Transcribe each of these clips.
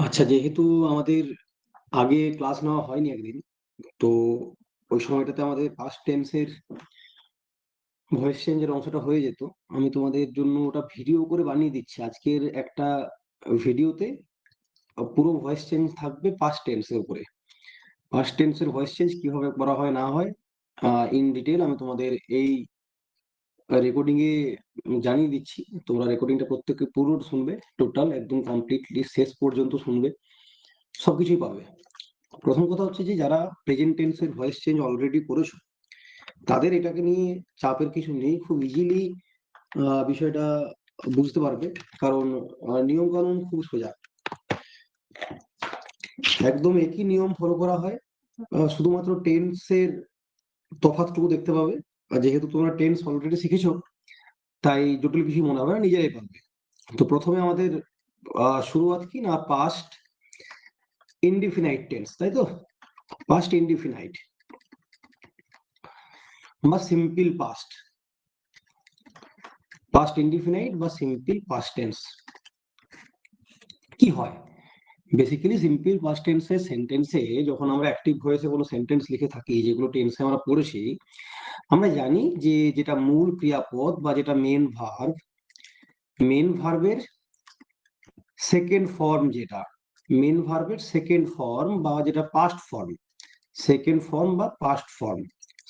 আচ্ছা, যেহেতু আমাদের আগে ক্লাস নেওয়া হয়নি একদিন, তো ওই সময়টাতে আমাদের পাস্ট টেন্সের ভয়েস চেঞ্জের অংশটা হয়ে যেত। আমি তোমাদের জন্য ওটা ভিডিও করে বানিয়ে দিচ্ছি। আজকের একটা ভিডিওতে পুরো ভয়েস চেঞ্জ থাকবে পাস্ট টেন্সের উপরে। পাস্ট টেন্সের ভয়েস চেঞ্জ কিভাবে করা হয় না হয় ইন ডিটেইল আমি তোমাদের এই রেকর্ডিং এ জানিয়ে দিচ্ছি। তোমরা রেকর্ডিংটা প্রত্যেকে পুরো শুনবে, টোটাল একদম কমপ্লিটলি শেষ পর্যন্ত শুনবে, সবকিছুই পাবে। প্রথম কথা হচ্ছে যে যারা প্রেজেন্ট টেন্সের ভয়েস চেঞ্জ অলরেডি করেছো, তাদের এটাকে নিয়ে চাপের কিছু নেই, খুব ইজিলি বিষয়টা বুঝতে পারবে। কারণ নিয়ম কানুন খুব সোজা, একদম একই নিয়ম ফলো করা হয়। শুধুমাত্র টেন্সের তফাৎটুকু দেখতে পাবে। আর যেহেতু তোমরা টেন্স অলরেডি শিখেছো, তাই জটিল কিছু মনে হবে না, নিজেরাই পারবে। তো প্রথমে আমাদের শুরুয়াত কি না, পাস্ট ইনডিফিনাইট টেন্স, তাই তো? পাস্ট ইনডিফিনাইট বা সিম্পল পাস্ট, পাস্ট ইনডিফিনাইট বা সিম্পল পাস্ট টেন্স কি হয়? বেসিক্যালি সিম্পল পাস্ট টেন্সের সেন্টেন্সে যখন আমরা অ্যাক্টিভ ভয়েসে কোনো সেন্টেন্স লিখে থাকি, যেগুলো টেন্সে আমরা পড়েছি, আমরা জানি যে যেটা মূল ক্রিয়াপদ বা যেটা মেন ভার্বের সেকেন্ড ফর্ম, যেটা মেন ভার্বের সেকেন্ড ফর্ম বা যেটা পাস্ট ফর্ম, সেকেন্ড ফর্ম বা পাস্ট ফর্ম,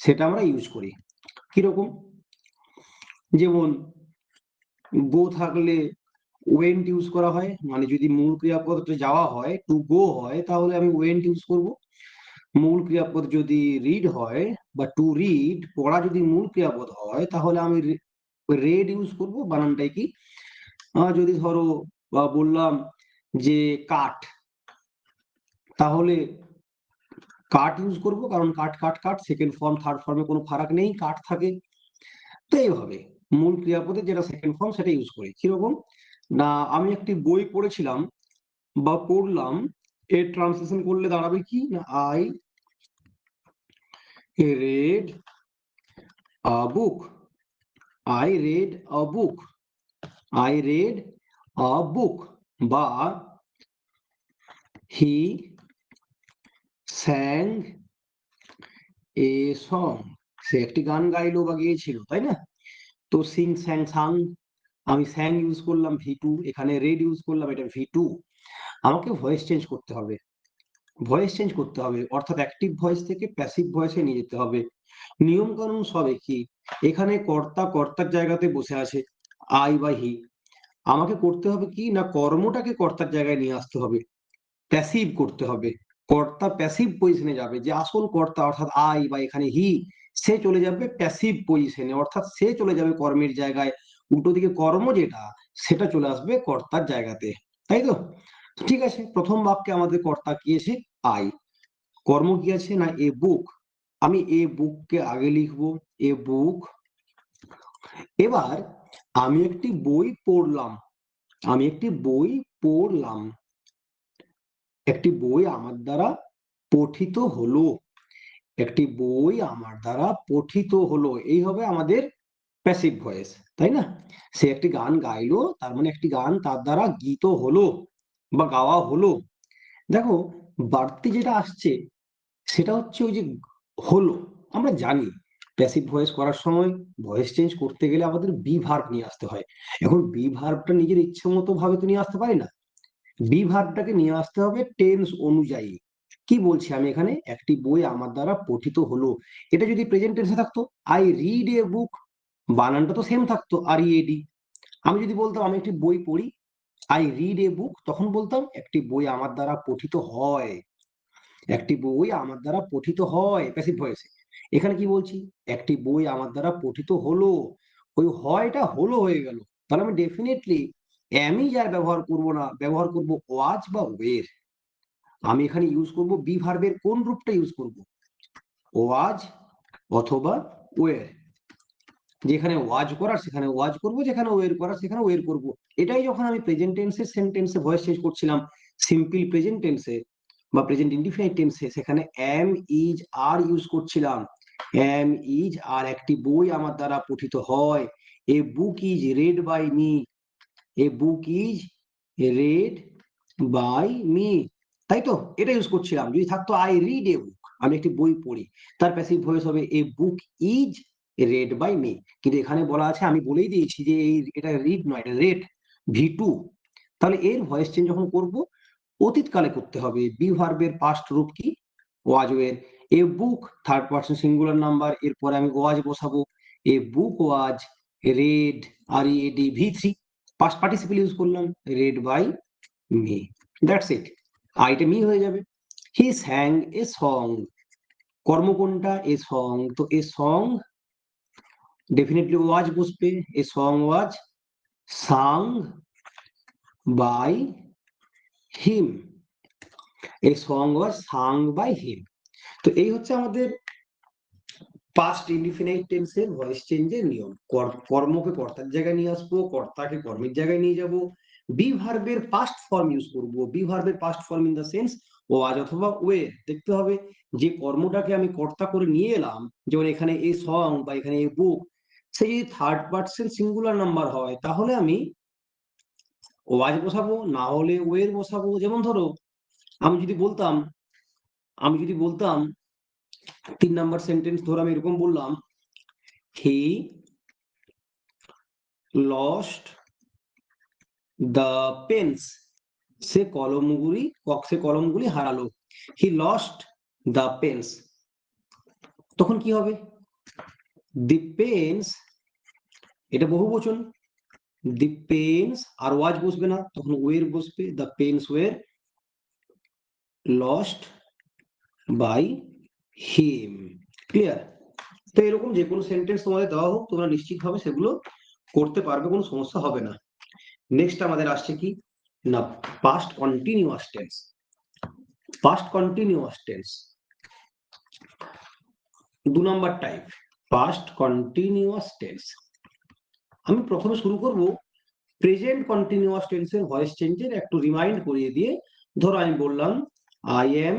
সেটা আমরা ইউজ করি। কিরকম? যেমন গো থাকলে ওয়েন্ট ইউজ করা হয়, মানে যদি মূল ক্রিয়াপদটা যাওয়া হয়, টু গো হয়, তাহলে আমি ওয়েন্ট ইউজ করব। মূল ক্রিয়াপদ যদি রিড হয় বা টু রিড, পড়া যদি মূল ক্রিয়াপদ হয়, তাহলে আমি রেড ইউজ করব। বানানটাই কি? যদি ধরো বললাম যে কাঠ, তাহলে কাঠ ইউজ করব, কারণ কাঠ কাঠ কাঠ, সেকেন্ড ফর্ম থার্ড ফর্মে কোনো ফারাক নেই, কাঠ থাকে। তো এইভাবে মূল ক্রিয়াপদের যেটা সেকেন্ড ফর্ম সেটা ইউজ করি। কিরকম না, আমি একটি বই পড়েছিলাম বা পড়লাম, এর ট্রান্সলেশন করলে দাঁড়াবে কি না, I read a book, I read a book, I read a book, বা হি স্যাং এ সং, সে একটি গান গাইলো বা গেয়েছিল, তাই না? তো সিং স্যাং সাং, আমি স্যাং ইউজ করলাম ভি টু, এখানে রেড ইউজ করলাম, এটা ভি টু। আমাকে ভয়েস চেঞ্জ করতে হবে, ভয়েস চেঞ্জ করতে হবে, অর্থাৎ অ্যাক্টিভ ভয়েস থেকে প্যাসিভ ভয়েসে নিয়ে যেতে হবে। নিয়ম কানুন সব একই। এখানে কর্তা কর্তার জায়গাতে বসে আছে, আই বা হি। আমাকে করতে হবে কি না, কর্মটাকে কর্তার জায়গায় নিয়ে আসতে হবে, প্যাসিভ করতে হবে। কর্তা প্যাসিভ পজিশনে যাবে, যে আসল কর্তা অর্থাৎ আই বা এখানে হি, সে চলে যাবে প্যাসিভ পজিশনে, অর্থাৎ সে চলে যাবে কর্মের জায়গায়। উল্টো দিকে কর্ম যেটা, সেটা চলে আসবে কর্তার জায়গাতে, তাই তো? তো ঠিক আছে, প্রথম বাক্যে আমাদের কর্তা কি আছে? আই। কর্ম কি আছে না, এ বুক। আমি এ বুককে আগে লিখবো, এ বুক। এবার আমি একটি বই পড়লাম, আমি একটি বই পড়লাম, একটি বই আমার দ্বারা পঠিত হলো, একটি বই আমার দ্বারা পঠিত হলো, এই হবে আমাদের প্যাসিভ ভয়েস, তাই না? সে একটি গান গাইলো, তার মানে একটি গান তার দ্বারা গীত হলো বা গাওয়া হলো। দেখো, বাড়তি যেটা আসছে সেটা হচ্ছে ওই যে হলো। আমরা জানি প্যাসিভ ভয়েস করার সময় ভয়েস চেঞ্জ করতে গেলে আমাদের বি ভার্ব নিয়ে আসতে হয়। এখন বি ভার্বটা নিজের ইচ্ছে মতো ভাবে তো নিয়ে আসতে পারি না, বি ভার্বটাকে নিয়ে আসতে হবে টেন্স অনুযায়ী। কি বলছি আমি এখানে, একটি বই আমার দ্বারা পঠিত হলো, এটা যদি প্রেজেন্ট টেন্সে থাকতো, আই রিড এ বুক, বানানটা তো সেম থাকতো, আর ইএডি। আমি যদি বলতাম আমি একটি বই পড়ি, আই রিড এ বুক, তখন বলতাম একটি বই আমার দ্বারা পঠিত হয়, একটি বই আমার দ্বারা পঠিত হয়, প্যাসিভ ভয়েসে। এখানে কি বলছি, একটি বই আমার দ্বারা পঠিত হলো, ওই হয়টা হলো হয়ে গেল। তাহলে আমি ডেফিনেটলি অ্যামই যার ব্যবহার করব না, ব্যবহার করব ওয়াজ বা ওয়ের। আমি এখানে ইউজ করব বি ভার্বের কোন রূপটা ইউজ করব, ওয়াজ অথবা ওয়ের। যেখানে ওয়াজ করার সেখানে ওয়াজ করব, যেখানে ওয়ের করার সেখানে ওয়ের করব। এটাই যখন আমি প্রেজেন্ট টেন্সের সেন্টেন্সে ভয়েস চেঞ্জ করছিলাম, সিম্পল প্রেজেন্ট টেন্সে বা প্রেজেন্ট ইনডিফিনাইট টেন্সে, সেখানে এম ইজ আর ইউজ করছিলাম। এম ইজ আর, একটি বই আমার দ্বারা পঠিত হয়, a book is read by me, a book is read by me, তাই তো? এটা ইউজ করছিলাম। যদি থাকতো আই রিড এ বুক, আমি একটি বই পড়ি, তার প্যাসিভ ভয়েস হবে a book is read by me. কিন্তু এখানে বলা আছে, আমি বলেই দিয়েছি যে এটা রিড নয়, এটা রেড, ভি টু। তাহলে এর ভয়েস চেঞ্জ যখন করব, অতীতকালে করতে হবে। বি ভার্বের পাস্ট রূপ কি? ওয়াজ এর। A book third person singular number, এরপরে আমি ওয়াজ বসাবো। এ বুক ওয়াজ রেড, আর ই ডি, ভি3, পাস্ট পার্টিসিপল ইউজ করলাম, read by me. That's it. আইটা মি হয়ে যাবে। হি স্যাং এ সং, কর্ম কোনটা? এ সং, তো এ সং ডেফিনেটলি ওয়াজ বসবে। A song was sung by him, a song was sung by him. তো এই হচ্ছে আমাদের পাস্ট ইনডিফিনাইট টেন্সের ভয়েস চেঞ্জের নিয়ম। কর্মকে কর্তার জায়গায় নিয়ে আসবো, কর্তাকে কর্মের জায়গায় নিয়ে যাব। বি ভার্বের পাস্ট ফর্ম ইউজ করব। বি ভার্বের past form in the sense was অথবা ওয়ে। দেখতে হবে যে কর্মটাকে আমি কর্তা করে নিয়ে এলাম, যেমন এখানে এ সং বা এখানে এ বুক, সে যদি থার্ড পার্সন সিঙ্গুলার নাম্বার হয় তাহলে আমি ওয়াজ বসাবো, না হলে ওয়ের বসাবো। যেমন ধরো আমি যদি বলতাম আমি যদি বলতাম 3 নাম্বার সেন্টেন্স ধরো আমি এরকম বললাম, হি লস্ট দ্য পেন্স, সে কলমগুলি হারালো। হি লস্ট দ্য পেন্স, তখন কি হবে? দি পেন্স, এটা বহুবচন, দি পেন্স আর ওয়াজ বসবে না, তখন ওয়ের বসবে। The pens were lost by him. Clear? তো এরকম যে কোনো সেন্টেন্স তোমাদের দেওয়া হোক, তোমরা নিশ্চিতভাবে সেগুলো করতে পারবে, কোনো সমস্যা হবে না। নেক্সট আমাদের আসছে কি না, past continuous tense. Past continuous tense 2 number type, past continuous tense. আমি প্রথমে শুরু করব প্রেজেন্ট কন্টিনিউয়াস টেন্সের ভয়েস চেঞ্জের একটু রিমাইন্ড করিয়ে দিয়ে। ধরো আমি বললাম আই এম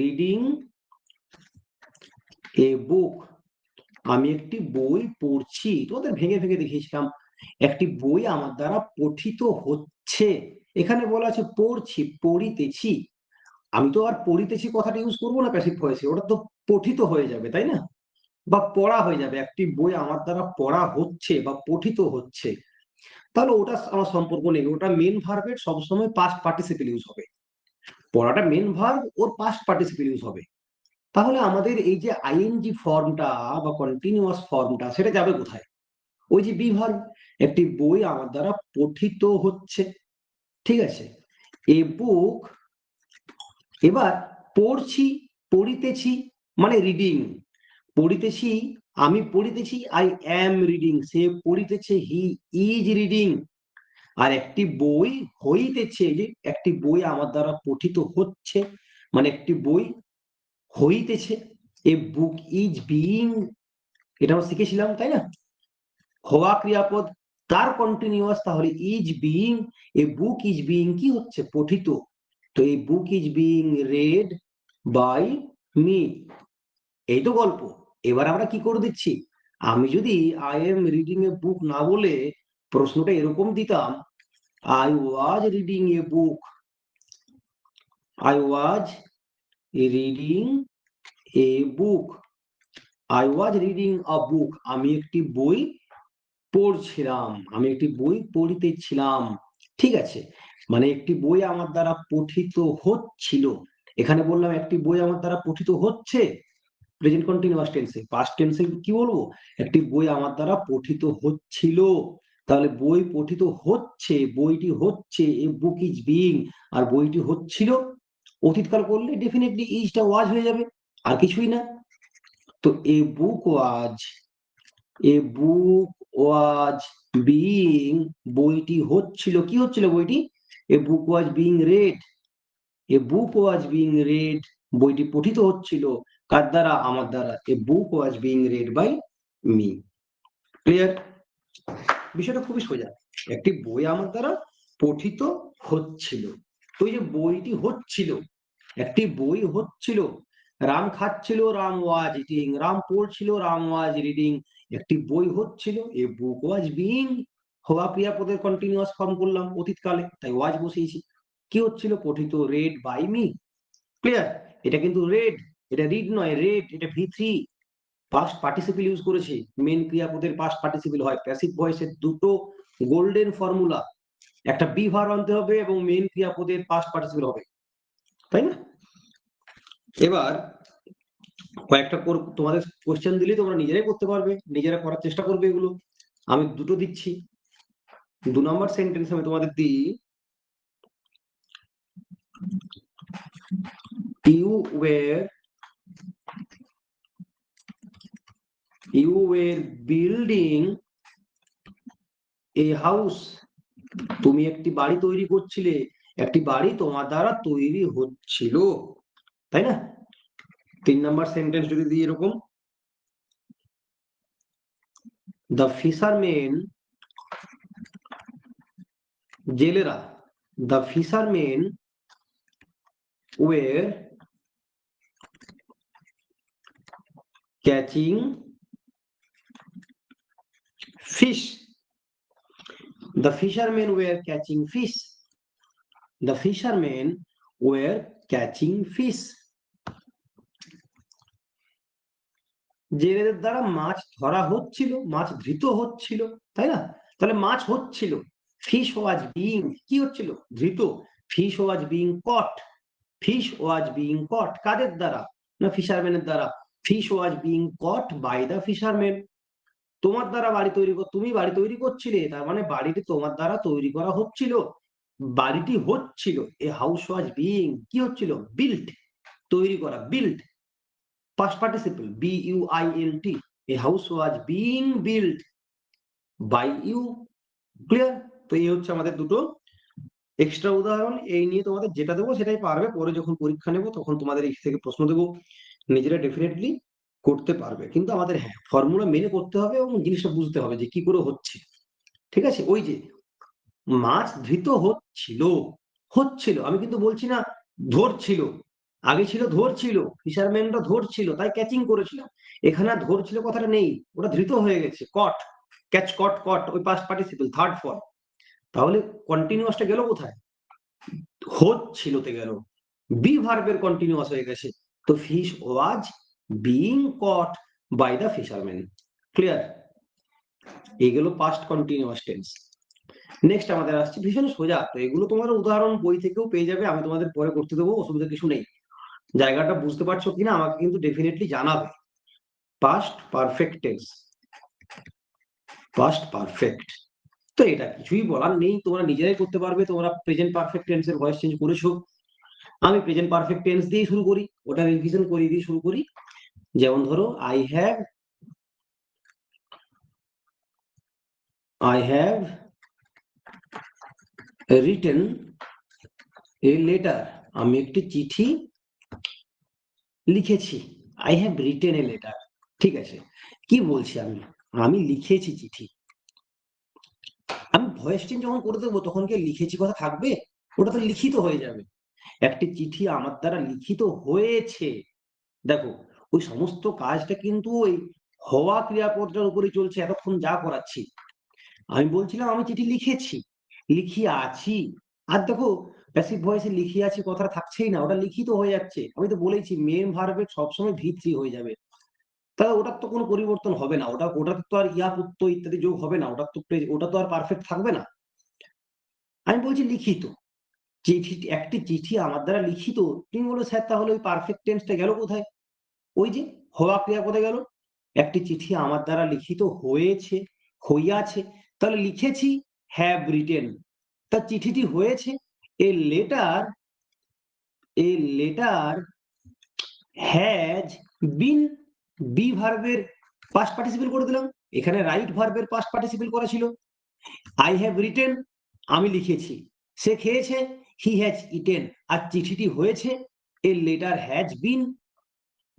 রিডিং এ বুক, আমি একটি বই পড়ছি। তোমাদের ভেঙে ভেঙে দেখিয়েছিলাম একটি বই আমার দ্বারা পঠিত হচ্ছে। এখানে বলা আছে পড়ছি, পড়িতেছি। আমি তো আর পড়িতেছি কথাটা ইউজ করবো না প্যাসিভ ভয়েসে, ওটা তো পঠিত হয়ে যাবে, তাই না? বা পড়া হয়ে যাবে, একটি বই আমার দ্বারা পড়া হচ্ছে বা পঠিত হচ্ছে। তাহলে ওটা আমার সম্পর্ক নেই, ওটা মেন ভার্বের সবসময় পাস্ট পার্টিসিপল ইউজ হবে। পড়াটা মেন ভার্ব, ওর পাস্ট পার্টিসিপল ইউজ হবে। তাহলে আমাদের এই যে আইএনজি ফর্মটা বা কন্টিনিউয়াস ফর্মটা, সেটা যাবে কোথায়? ওই যে বি ভার্ব, একটি বই আমার দ্বারা পঠিত হচ্ছে। ঠিক আছে, এ বুক, এবার পড়ছি, পড়িতেছি, মানে রিডিং। পড়িতেছি, আমি পড়িতেছি, আই অ্যাম রিডিং। সে পড়িতেছে, হি ইজ রিডিং। আর একটি বই হইতেছে, যে একটি বই আমার দ্বারা পঠিত হচ্ছে, মানে একটি বই হইতেছে। এ বুক ইজ বিইং, এটা আমরা শিখেছিলাম, তাই না? হওয়া ক্রিয়াপদ, তার কন্টিনিউয়াস, তাহলে is being. A book is being কি হচ্ছে? পঠিত। তো এই book is being read by me, এই তো গল্প। এবার আমরা কি করে দিচ্ছি, আমি যদি I am reading a book না বলে প্রশ্নটা এরকম দিতাম, I was reading a book, I was reading a book, I was reading a book, আমি একটি বই পড়ছিলাম, আমি একটি বই পড়িতেছিলাম। ঠিক আছে, মানে একটি বই আমার দ্বারা পঠিত হচ্ছিল। এখানে বললাম একটি বই আমার দ্বারা পঠিত হচ্ছে, প্রেজেন্ট কন্টিনিউয়াস টেন্সে। পাস্ট টেন্সে কি বলবো? একটি বই আমার দ্বারা পঠিত হচ্ছিল। তাহলে বই পঠিত হচ্ছে, বইটি হচ্ছে, এ বুক ইজ বিইং। আর বইটি হচ্ছিল, অতীতকাল করলে ডেফিনেটলি ইজটা ওয়াজ হয়ে যাবে, আর কিছুই না। তো এ book was, A book was being, বইটি হচ্ছিল, কি হচ্ছিল বইটি? A book was being read, a book was being read, বইটি পঠিত হচ্ছিল, কার দ্বারা? আমার দ্বারা। A book was being read by me. Clear? বিষয়টা খুবই সোজা। একটি বই আমার দ্বারা পঠিত হচ্ছিল, তো এই যে বইটি হচ্ছিল, একটি বই হচ্ছিল। রাম খাচ্ছিল, রাম ওয়াজ ইটিং। রাম পড়ছিল, রাম ওয়াজ রিডিং। একটি বই হচ্ছিল, এ বুক ওয়াজ বিইং হওয়া ক্রিয়াপদের কন্টিনিউয়াস ফর্ম করলাম অতীতকালে, তাই ওয়াজ বসিয়েছি। কি হচ্ছিল? পঠিত রেড বাই মি। ক্লিয়ার? এটা কিন্তু রেড, এটা রিড নয়, রেড। এটা V3 পাস্ট পার্টিসিপল ইউজ করেছে। মেন ক্রিয়াপদের পাস্ট পার্টিসিপল হয়। প্যাসিভ ভয়েসের দুটো গোল্ডেন ফর্মুলা, একটা বি ভার্ব আনতে হবে এবং মেন ক্রিয়াপদের পাস্ট পার্টিসিপল হবে, তাই না? এবার কয়েকটা তোমাদের কোশ্চেন দিলে তোমরা নিজেরাই করতে পারবে, নিজেরা করার চেষ্টা করবে এগুলো। আমি দুটো দিচ্ছি। 2 নম্বর সেন্টেন্স আমি তোমাদের দিই, ইউ ওয়ের বিল্ডিং এ হাউস। তুমি একটি বাড়ি তৈরি করছিলে, একটি বাড়ি তোমার দ্বারা তৈরি হচ্ছিল, তাই না? 3 নম্বর সেন্টেন্স যদি দিই এরকম, দ্য ফিশারম্যান, জেলেরা, the fisherman were catching fish. The fishermen were catching fish. The fishermen were catching fish. জেলেদের দ্বারা মাছ ধরা হচ্ছিল, মাছ ধৃত হচ্ছিল, তাই না? তাহলে মাছ হচ্ছিল, ফিশ ওয়াজ বিং, কি হচ্ছিল? ধৃত। Fish was being caught, fish was being caught কাদের দ্বারা? না ফিশারম্যানের দ্বারা। Fish was being caught by the fisherman. তোমার দ্বারা বাড়ি তৈরি তুমি বাড়ি তৈরি করছিলে, তার মানে বাড়িটি তোমার দ্বারা তৈরি করা হচ্ছিল, বাড়িটি হচ্ছিল। এ হাউস ওয়াজ বিং, কি হচ্ছিল? বিল্ট, তৈরি করা, built. Past participle BUILT। A house was being built by you. Clear? তো এই হচ্ছে আমাদের দুটো এক্সট্রা উদাহরণ। এই নিয়ে তোমাদের যেটা দেবো সেটাই পারবে, পরে যখন পরীক্ষা নেবো তখন তোমাদের এই থেকে প্রশ্ন দেবো, নিজেরা ডেফিনেটলি করতে পারবে। কিন্তু আমাদের হ্যাঁ ফর্মুলা মেনে করতে হবে এবং জিনিসটা বুঝতে হবে যে কি করে হচ্ছে, ঠিক আছে? ওই যে মাছ ধৃত হচ্ছিল, হচ্ছিল, আমি কিন্তু বলছি না ধরছিল। আগে ছিল ধরছিল, ফিশারম্যানরা ধরছিল তাই ক্যাচিং করেছিল। এখানে আর ধরছিল কথাটা নেই, ওটা ধৃত হয়ে গেছে, কট, ক্যাচ, কট, কট, ওই পাস্ট পার্টিসিপল থার্ড ফর্ম। তাহলে কন্টিনিউয়াসটা গেল কোথায়? হচ্ছিলতে গেল, বি ভার্বের কন্টিনিউয়াস হয়ে গেছে। তো fish was being caught by the fisherman. Clear? এইগুলো পাস্ট কন্টিনিউয়াস টেন্স। নেক্সট আমাদের আসছে ভীষণ সোজা, তো এগুলো তোমার উদাহরণ বই থেকেও পেয়ে যাবে, আমি তোমাদের পরে করতে দেবো, অসুবিধা কিছু নেই। জায়গাটা বুঝতে পারছো কিনা আমাকে কিন্তু ডেফিনেটলি জানাবে। Past perfect tense, past perfect, তো এটা কিছুই বলার নেই, তোমরা নিজেরাই করতে পারবে। তোমরা প্রেজেন্ট পারফেক্ট টেন্সের ভয়েস চেঞ্জ করেছো, আমি প্রেজেন্ট পারফেক্ট টেন্স দিয়ে শুরু করি, ওটা রিভিশন করে দিয়ে শুরু করি। যেমন ধরো I have written a letter. আমি একটি চিঠি লিখেছি। I have written a letter. ঠিক আছে, কি বলছি আমি? আমি লিখেছি চিঠি। আমি ভয়েস চেঞ্জ যখন করে দেবো তখন কি লিখেছি কথা থাকবে? ওটা তো লিখিত হয়ে যাবে। একটি চিঠি আমার দ্বারা লিখিত হয়েছে। দেখো ওই সমস্ত কাজটা কিন্তু ওই হওয়া ক্রিয়াপদটার উপরে চলছে এতক্ষণ যা করাচ্ছি। আমি বলছিলাম আমি চিঠি লিখেছি, লিখিয়ে আছি। আর দেখো প্যাসিভ ভয়েসে লিখিয়ে আছি কথাটা থাকছেই না, ওটা লিখিত হয়ে যাচ্ছে। আমি তো বলেছি মেন ভার্বের সবসময় V3 হয়ে যাবে, তাহলে ওটার তো কোনো পরিবর্তন হবে না। ওটাতে তো আর ইয়া প্রত্যয় ইত্যাদি যোগ হবে না, ওটা তো আর পারফেক্ট থাকবে না। আমি বলছি লিখিত চিঠি, একটি চিঠি আমার দ্বারা লিখিত। তুমি বলো স্যার তাহলে ওই পারফেক্ট টেন্সটা গেল কোথায়? ওই যে হওয়া ক্রিয়াপদে গেল। একটি চিঠি আমার দ্বারা লিখিত হয়েছে, হইয়াছে, তাহলে লিখেছি হ্যাভ রিটেন, তার চিঠিটি হয়েছে। A letter, a letter has been, be ভার্বের পাস্ট পার্টিসিপল করে দিলাম, এখানে রাইট ভার্বের পাস্ট পার্টিসিপল করা ছিল। আই হ্যাভ রিটেন, আমি লিখেছি, সে খেয়েছে, হি হ্যাজ ইটেন, আর চিঠিটি হয়েছে, এ লেটার হ্যাজ বিন।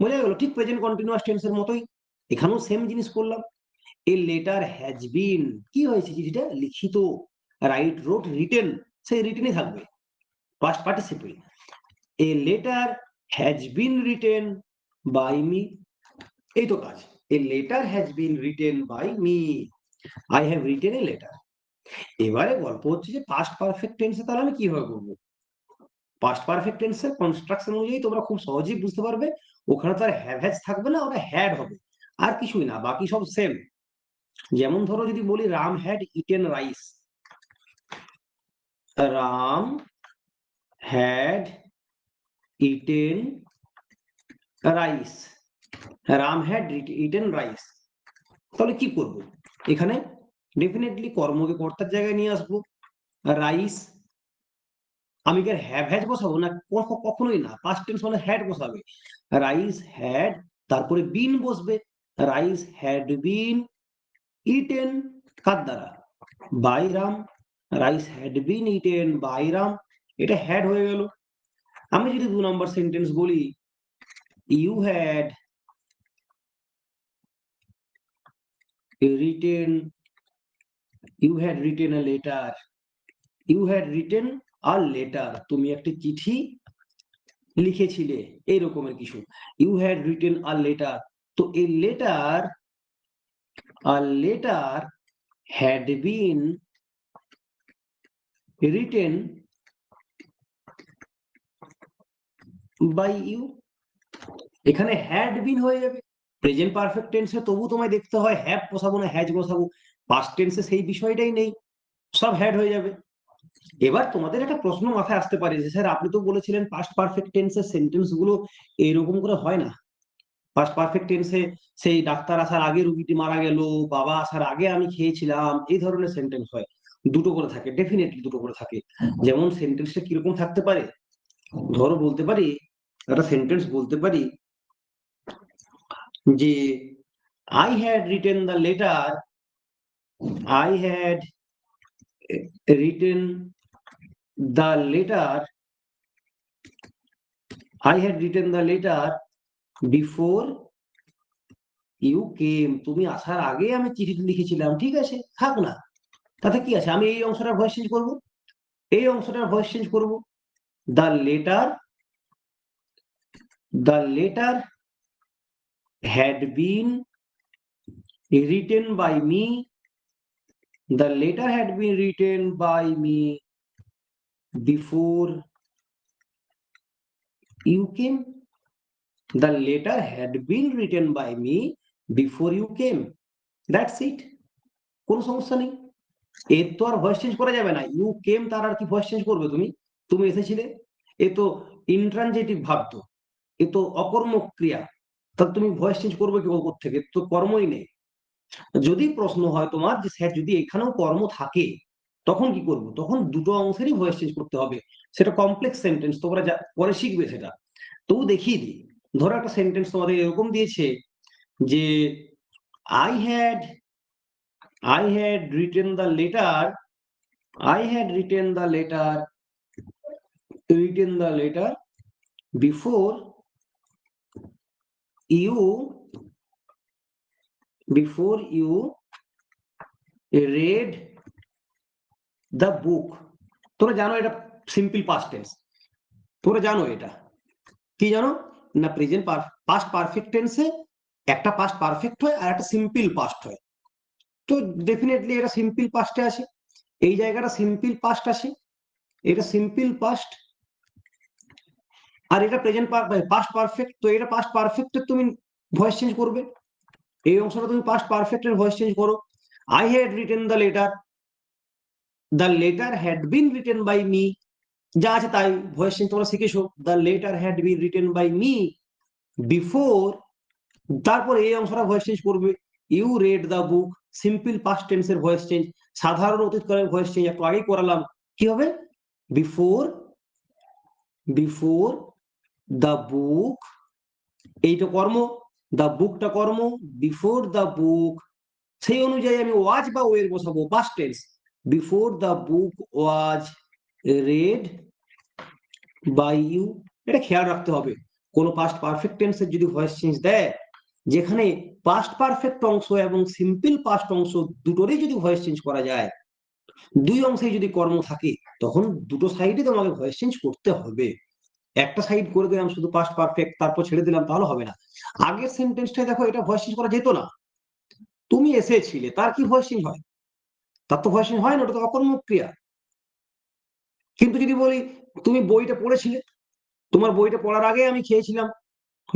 বোঝা গেল? ঠিক প্রেজেন্ট কন্টিনিউয়াস টেন্সের মতোই এখানেও সেম জিনিস করলাম। এ লেটার হ্যাজ বিন, কি হয়েছে? চিঠিটা লিখিত। রাইট, রোট, রিটেন, সেই রিটেনই থাকবে past participle. A letter has been written by me, এই তো কাজ। A letter has been written by me, I have written a letter. এবারে গল্প হচ্ছে যে পাস্ট পারফেক্ট টেন্সে তাহলে আমি কিভাবে করবো। পাস্ট পারফেক্ট টেন্সের কনস্ট্রাকশন অনুযায়ী তোমরা খুব সহজেই বুঝতে পারবে, ওখানে তো আর হ্যাভ হ্যাজ থাকবে না, ওটা হ্যাড হবে, আর কিছুই না, বাকি সব সেম। যেমন ধরো যদি বলি Ram had eaten rice, Ram had eaten rice, Ram had eaten rice, তাহলে কি করব এখানে, ডেফিনেটলি কর্মকে কর্তার জায়গায় নিয়ে আসবো। রাইস, আমি কি হ্যাভ হ্যাজ বসাবো না, কখনোই না, পাস্ট টেন্স মানে হ্যাড বসাবে। রাইস হ্যাড, তারপরে বিন বসবে, রাইস হ্যাড বিন ইটেন, কার দ্বারা, by Ram, rice had been eaten by Ram, এটা হ্যাড হয়ে গেল। আমি যদি 2 নম্বর সেন্টেন্স বলি, you had written, you had written a letter, you had written a letter, তুমি একটি চিঠি লিখেছিলে, এই রকমের কিছু, you had written a letter. তো এই letter, a letter had been written by you, এখানে হ্যাড বিন হয়ে যাবে। প্রেজেন্ট পারফেক্ট টেন্সে তবু তোমায় দেখতে হয় হ্যাভ বসাবো না হ্যাজ বসাবো, পাস্ট টেন্সে সেই বিষয়টাই নেই, সব হ্যাড হয়ে যাবে। এবার তোমাদের একটা প্রশ্ন মাথায় আসতে পারে যে স্যার আপনি তো বলেছিলেন পাস্ট পারফেক্ট টেন্সের সেন্টেন্স গুলো এইরকম করে হয় না, পাস্ট পারফেক্ট টেন্সে সেই ডাক্তার আসার আগে রুগীটি মারা গেল, বাবা আসার আগে আমি খেয়েছিলাম, এই ধরনের সেন্টেন্স হয়, দুটো করে থাকে, ডেফিনেটলি দুটো করে থাকে। যেমন সেন্টেন্সটা কিরকম থাকতে পারে, ধরো বলতে পারি, একটা সেন্টেন্স বলতে পারি যে I had written the letter, I had written the letter, I had written the letter before you came, তুমি আসার আগে আমি চিঠিটি লিখেছিলাম, ঠিক আছে থাক না, তাতে কি আছে, আমি এই অংশটার ভয়েস চেঞ্জ করবো, এই অংশটার ভয়েস চেঞ্জ করবো, the letter, the letter had been written by me, the letter had been written by me before you came, the letter had been written by me before you came, that's it, কোনো সমস্যা নেই। এর তো আর voice change করা যাবে না, you came তার আর কি ভয়েস চেঞ্জ করবে তুমি, তুমি এসেছিলে, এ তো ইন্ট্রানজেটিভ ভাব, তো এ তো অকর্মক ক্রিয়া, তাহলে তুমি ভয়েস চেঞ্জ করবে কি থেকে, তো কর্মই নেই। যদি প্রশ্ন হয় তোমার যে স্যার যদি এখানেও কর্ম থাকে তখন কি করব, তখন দুটো অংশেরই ভয়েস চেঞ্জ করতে হবে, সেটা কমপ্লেক্স সেন্টেন্স, তোমরা যা পরে শিখবে সেটা, তবু দেখিয়ে দিই। ধরো একটা সেন্টেন্স তোমাদের এরকম দিয়েছে যে I had, I had written the letter, I had written the letter, written the letter before you, before you read the book। তোমরা জানো এটা সিম্পল পাস্ট টেন্স, তোমরা জানো এটা কি জানো না, প্রেজেন্ট পাস্ট পারফেক্ট টেন্সে একটা পাস্ট পারফেক্ট হয় আর একটা সিম্পল পাস্ট হয়, তো ডেফিনেটলি এটা সিম্পল পাস্টে আসে, এই জায়গাটা সিম্পল পাস্ট আসে, এটা সিম্পল পাস্ট, আর এটা প্রেজেন্ট পাস্ট পারফেক্ট, তো এটা পাস্ট পারফেক্টের তুমি ভয়েস চেঞ্জ করবে, এই অংশটা তুমি পাস্ট পারফেক্টের ভয়েস চেঞ্জ করো, I had written the letter, the letter had been written by me, যা আছে তাই ভয়েস চেঞ্জ তোমরা শিখেছো, the letter had been written by me before, তারপর এই অংশটা ভয়েস চেঞ্জ করবে, you read the book, simple past টেন্সের ভয়েস চেঞ্জ, সাধারণ অতীতকালের ভয়েস চেঞ্জ একটু আগেই করালাম, কি হবে, বিফোর, বিফোর দ্য বুক, এইটা কর্ম, দ্য বুকটা কর্ম, বিফোর দ্য বুক, সেই অনুযায়ী আমি ওয়াজ বা ওয়ের বসাবো past tense, before the book was read by you. এটা খেয়াল রাখতে হবে, কোন পাস্ট পারফেক্ট টেন্সের যদি ভয়েস চেঞ্জ দেয়, যেখানে পাস্ট পারফেক্ট অংশ এবং সিম্পল পাস্ট অংশ দুটোরই যদি ভয়েস চেঞ্জ করা যায়, দুই অংশে যদি কর্ম থাকে, তখন দুটো সাইডে তোমাকে ভয়েস চেঞ্জ করতে হবে, একটা সাইড করে দিলাম শুধু পাস্ট পারফেক্ট তারপর ছেড়ে দিলাম তাহলে হবে না। আগের সেন্টেন্সটা দেখো, এটা ভয়েস চেঞ্জ করা যেত না, তুমি এসেছিলে, তার কি ভয়েস চেঞ্জ হয়, তার তো ভয়েস চেঞ্জ হয় না, ওটা তো অকর্মক ক্রিয়া। কিন্তু যদি বলি তুমি বইটা পড়েছিলে, তোমার বইটা পড়ার আগে আমি খেয়েছিলাম,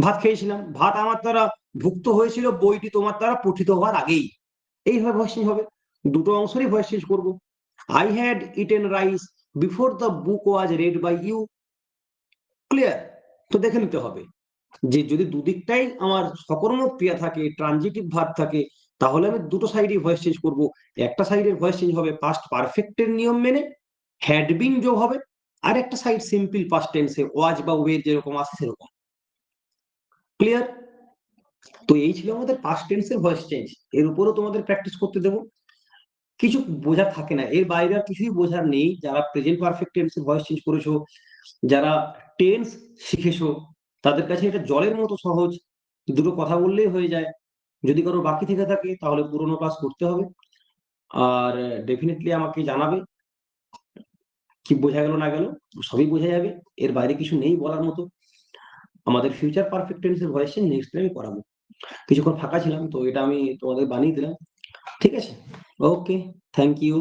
ভাত খেয়েছিলাম, ভাত আমার দ্বারা ভুক্ত হয়েছিল বইটি তোমার দ্বারা পঠিত হওয়ার আগেই, এইভাবে ভয়েস চেঞ্জ হবে। দুটো অংশেরই ভয়েস চেঞ্জ করবো। I had eaten rice before the book was read by you. Clear? তো দেখে নিতে হবে যে যদি দুদিকটাই আমার সকর্মক ক্রিয়া থাকে, ট্রানজিটিভ ভার্ব থাকে, তাহলে আমি দুটো সাইডে ভয়েস চেঞ্জ করব। একটা সাইডের ভয়েস চেঞ্জ হবে পাস্ট পারফেক্টের নিয়ম মেনে, হ্যাড বিন যোগ হবে, আর একটা সাইড সিম্পল পাস্ট টেন্সে ওয়াজ বা ওয়ের যেরকম আছে সেরকম। ক্লিয়ার? তো এই ছিল আমাদের পাস্ট টেন্সের ভয়েস চেঞ্জ। এর উপরও তোমাদের প্র্যাকটিস করতে দেবো। কিছু বোঝার থাকে না, এর বাইরে আর কিছুই বোঝার নেই। যারা প্রেজেন্ট পারফেক্ট টেন্সের ভয়েস চেঞ্জ করেছো, যারা টেন্স শিখেছো, তাদের কাছে এটা জলের মতো সহজ। দুটো কথা বললেই হয়ে যায়। যদি কারো বাকি থেকে থাকে তাহলে পুরোনো ক্লাস করতে হবে। আর ডেফিনেটলি আমাকে জানাবে কি বোঝা গেল না গেল, সবই বোঝা যাবে। এর বাইরে কিছু নেই বলার মতো। আমাদের ফিউচার পারফেক্ট টেন্সের ভয়েস চেঞ্জ নেক্সট টাইম করাবো। কিছুক্ষণ ফাঁকা ছিলাম তো এটা আমি তোমাদের বানিয়ে দিলাম। ঠিক আছে? ওকে, থ্যাংক ইউ।